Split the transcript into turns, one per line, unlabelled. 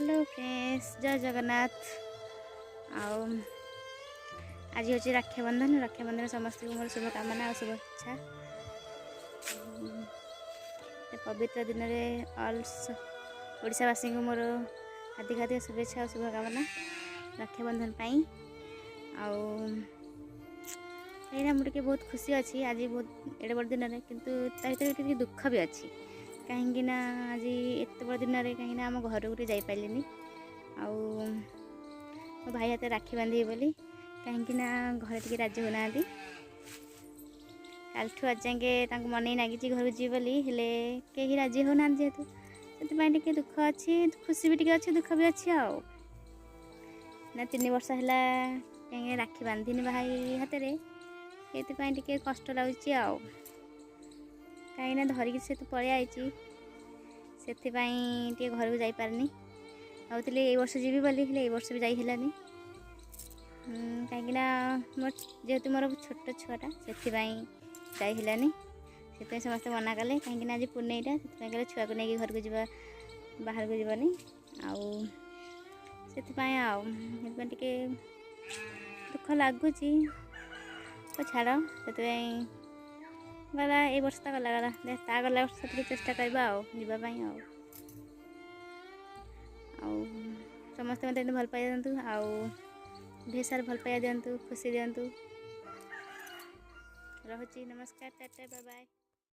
Hello friends, जय जगन्नाथ। आज हूँ रक्षाबंधन समस्त को मोर शुभकामना और शुभेच्छा। पवित्र दिन में ऑल ओडिशावासी को मोर हार्दिक हार्दिक शुभेच्छा और शुभकामना रक्षाबंधन पाई। कहीं मुझे बहुत खुशी अच्छी आज बहुत एडे बड़ दिन में, किंतु दुख भी अच्छी कहीं आज एत बड़ दिन में कहीं आम घर को जापारे मो भाई हाथ राखी बांधे बोली कहीं घर टे राजी होना कालठू आज जाए मन लगी घर जी बोली हेले कहीं राजी होना जेहेतु से दुख अच्छी, खुशी भी अच्छी दुख भी अच्छी। ना 3 वर्ष है कहीं राखी बांधिनी भाई हाथ में ये कष्ट लगुच कहीं धरिकी से तो पलि आई से घर को जापारनी भावुली ये वर्ष जीवी बोली ये वर्ष भी जाइलानी कहीं मोर जेहेतु मोर छोट छुआटा से जाइलानी से समस्त मना कले कहीं आज पुनईटा से छुआ को लेकिन घर को जा बाहर को जीवनी से दुख लगुच छाड़ से गला ये वर्ष तो गला गला वर्ष चेष्टा करवा जावाई समस्त मत भल पाई दिंतु ढेर सारा भल पाई दिंतु खुशी दिंतु। रहुची नमस्कार, टाटा बाय बाय।